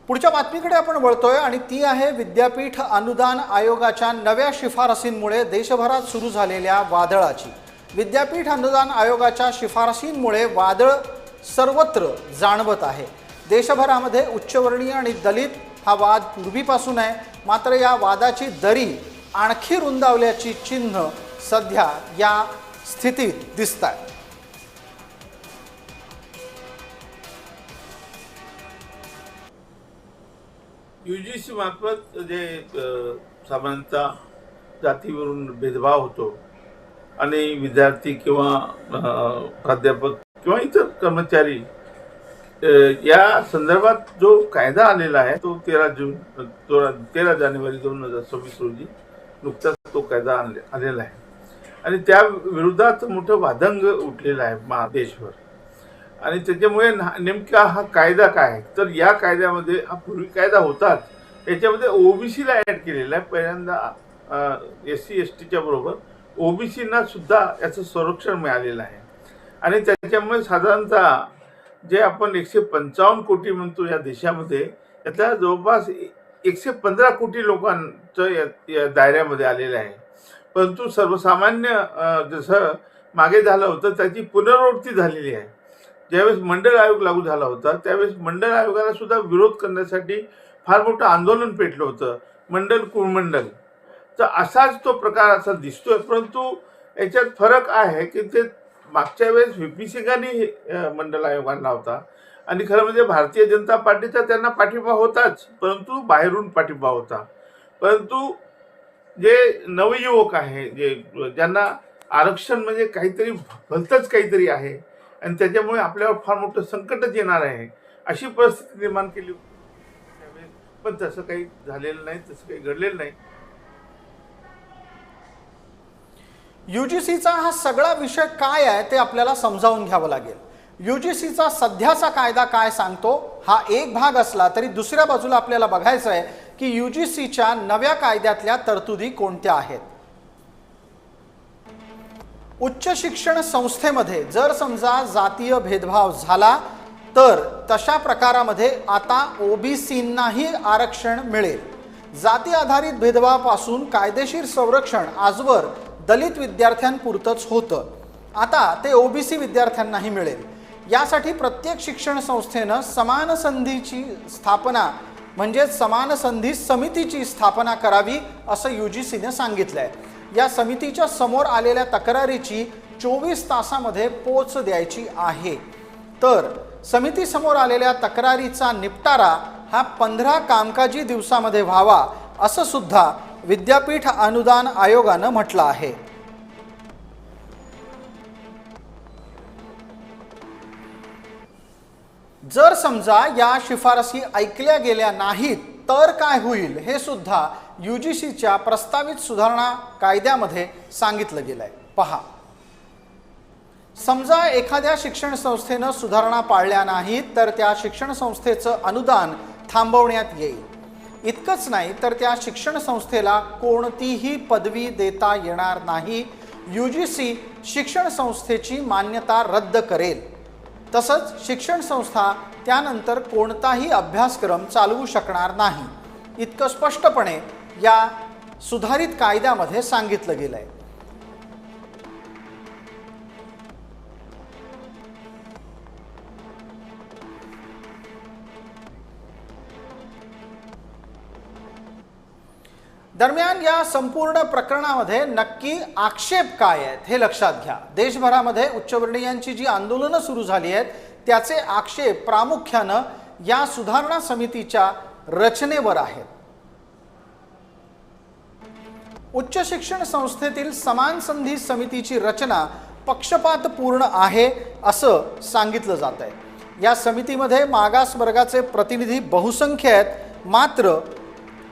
पुढच्या बातमीकडे आपण वळतोय आणि ती आहे विद्यापीठ अनुदान आयोगाच्या नव्या शिफारसींमुळे देशभरात सुरू झालेल्या वादळाची। विद्यापीठ अनुदान आयोगाच्या शिफारसींमुळे वादळ सर्वत्र जाणवत आहे। देशभरामध्ये उच्चवर्णीय आणि दलित हा वाद पूर्वीपासून आहे, मात्र या वादाची दरी आणखी रुंदावल्याची चिन्ह सध्या या स्थितीत दिसतात। यूजीसी मार्फत जे सामान्यतः जातीवरून भेदभाव होतो आणि विद्यार्थी किंवा प्राध्यापक किंवा इतर कर्मचारी या संदर्भात जो कायदा आलेला आहे तो 13 जानेवारी 2026 रोजी नुकताच तो कायदा आलेला आहे आणि त्या विरोधात मोठं वादंग उठलेलं आहे देशभर। आणि त्याच्यामुळे नेमका हा कायदा काय, तर या कायद्यामध्ये हा पूर्वी कायदा होताच, याच्यामध्ये ओबीसीला ॲड केलेला आहे। पहिल्यांदा SC STच्या बरोबर ओबीसीना सुद्धा याचं संरक्षण मिळालेलं आहे आणि त्याच्यामुळे साधारणतः जे आपण 155 कोटी म्हणतो या देशामध्ये, यातल्या जवळपास 115 कोटी लोकांचं या दायऱ्यामध्ये आलेलं आहे। परंतु सर्वसामान्य जसं मागे झालं होतं त्याची पुनरावृत्ती झालेली आहे। ज्यावेळेस मंडळ आयोग लागू झाला होता त्यावेळेस मंडळ आयोगाला सुद्धा विरोध करण्यासाठी फार मोठं आंदोलन पेटलं होतं, मंडल कुळमंडल। तर असाच तो प्रकार असा दिसतोय, परंतु याच्यात फरक आहे की ते मागच्या वेळेस VP सिंगांनी मंडल आयोग आणला होता आणि खरं म्हणजे भारतीय जनता पार्टीचा त्यांना पाठिंबा होताच, परंतु बाहेरून पाठिंबा होता। परंतु जे नवयुवक आहे, जे ज्यांना आरक्षण म्हणजे काहीतरी भलतंच काहीतरी आहे आणि त्याच्यामुळे आपल्यावर फार मोठं संकटच येणार आहे अशी परिस्थिती निर्माण केली होती, पण तसं काही झालेलं नाही, तसं काही घडलेलं नाही। यूजीसीचा हा सगळा विषय काय आहे ते आपल्याला समजावून घ्यावं लागेल। यूजीसीचा सध्याचा कायदा काय सांगतो हा एक भाग असला तरी दुसऱ्या बाजूला आपल्याला बघायचं आहे की यूजीसीच्या नव्या कायद्यातल्या तरतुदी कोणत्या आहेत। उच्च शिक्षण संस्थेमध्ये जर समजा जातीय भेदभाव झाला तर तशा प्रकारामध्ये आता ओबीसींनाही आरक्षण मिळेल। जाती आधारित भेदभावापासून कायदेशीर संरक्षण आजवर दलित विद्यार्थ्यांपुरतच होतं, आता ते ओबीसी विद्यार्थ्यांनाही मिळेल। यासाठी प्रत्येक शिक्षण संस्थेनं समान संधीची स्थापना म्हणजे समान संधी समितीची स्थापना करावी असं यूजीसीने सांगितलं आहे। या समितीच्या समोर आलेल्या तक्रारीची 24 तासामध्ये पोच द्यायची आहे, तर समिती समोर आलेल्या तक्रारीचा निपटारा हा 15 कामकाजी दिवसामध्ये व्हावा असं सुद्धा विद्यापीठ अनुदान आयोगानं म्हटलं आहे। जर समजा या शिफारसी ऐकल्या गेल्या नाहीत तर काय होईल हे सुद्धा यूजीसीच्या प्रस्तावित सुधारणा कायद्यामध्ये सांगितलं गेलंय। पहा, समजा एखाद्या शिक्षण संस्थेनं सुधारणा पाळल्या नाहीत तर त्या शिक्षण संस्थेचं अनुदान थांबवण्यात येईल। इतकंच नाही तर त्या शिक्षण संस्थेला कोणतीही पदवी देता येणार नाही। यूजीसी शिक्षण संस्थेची मान्यता रद्द करेल। तसंच शिक्षण संस्था त्यानंतर कोणताही अभ्यासक्रम चालवू शकणार नाही, इतकं स्पष्टपणे या सुधारित कायद्यामध्ये सांगितलं गेलंय। दरम्यान या संपूर्ण प्रकरणामध्ये नक्की आक्षेप काय आहेत हे लक्षात घ्या। देशभरामध्ये उच्चवर्णीयांची जी आंदोलनं सुरू झाली आहेत त्याचे आक्षेप प्रामुख्यानं या सुधारणा समितीच्या रचनेवर आहेत। उच्च शिक्षण संस्थेतील समान संधी समितीची रचना पक्षपातपूर्ण आहे असं सांगितलं जात आहे। या समितीमध्ये मागास वर्गाचे प्रतिनिधी बहुसंख्य आहेत, मात्र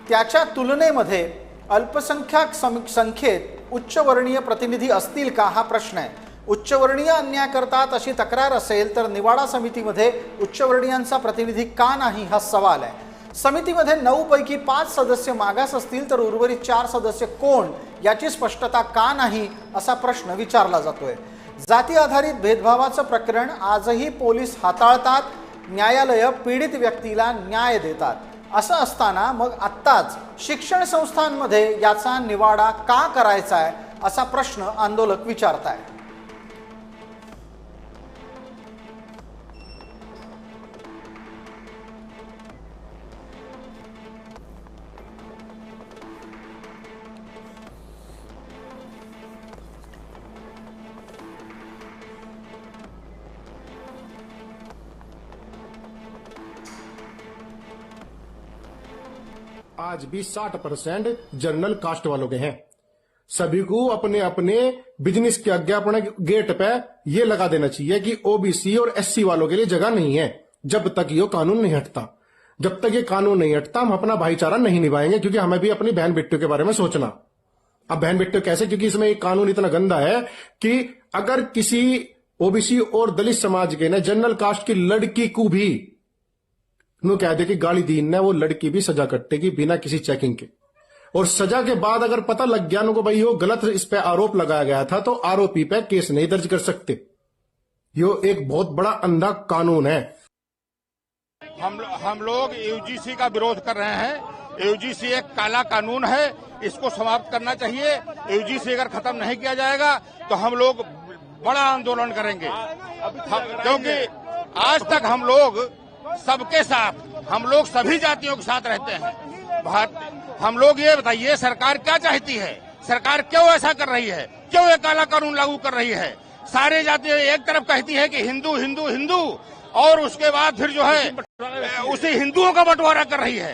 त्याच्या तुलनेमध्ये अल्पसंख्याक संख्येत उच्चवर्णीय प्रतिनिधी असतील का हा प्रश्न आहे। उच्चवर्णीय अन्याय करतात अशी तक्रार असेल तर निवाडा समितीमध्ये उच्चवर्णीयांचा प्रतिनिधी का नाही हा सवाल आहे। समितीमध्ये 9 पैकी 5 सदस्य मागास असतील तर उर्वरित 4 सदस्य कोण याची स्पष्टता का नाही असा प्रश्न विचारला जातोय। जाती आधारित भेदभावाचं प्रकरण आजही पोलीस हाताळतात, न्यायालय पीडित व्यक्तीला न्याय देतात. असं असताना मग आत्ताच शिक्षण संस्थांमध्ये याचा निवाडा का करायचा आहे असा प्रश्न आंदोलक विचारताय. आज भी 60% जनरल कास्ट वालों के हैं. सभी को अपने अपने बिजनेस के आगे अपने गेट पे ये लगा देना चाहिए कि ओबीसी और एससी वालों के लिए जगह नहीं है. जब तक ये कानून नहीं हटता, जब तक ये कानून नहीं हटता, हम अपना भाईचारा नहीं निभाएंगे. क्योंकि हमें भी अपनी बहन बेटियों के बारे में सोचना. अब बहन बेटियों कैसे? क्योंकि इसमें एक कानून इतना गंदा है कि अगर किसी ओबीसी और दलित समाज के ने जनरल कास्ट की लड़की को भी नु कह दे कि गाली दीन ने, वो लड़की भी सजा कटेगी बिना किसी चेकिंग के. और सजा के बाद अगर पता लग गया को भाई यो गलत इस पे आरोप लगाया गया था, तो आरोपी पे केस नहीं दर्ज कर सकते. यो एक बहुत बड़ा अंधा कानून है. हम लोग यूजीसी का विरोध कर रहे हैं. यूजीसी एक काला कानून है, इसको समाप्त करना चाहिए. यूजीसी अगर खत्म नहीं किया जाएगा तो हम लोग बड़ा आंदोलन करेंगे. क्योंकि आज तक हम लोग सबके साथ, हम लोग सभी जातियों के साथ रहते हैं. हम लोग ये बताइए, सरकार क्या चाहती है? सरकार क्यों ऐसा कर रही है? क्यों ये काला कानून लागू कर रही है? सारे जातियां एक तरफ कहती है कि हिंदू हिंदू हिंदू, और उसके बाद फिर जो है उसी हिंदुओं का बंटवारा कर रही है.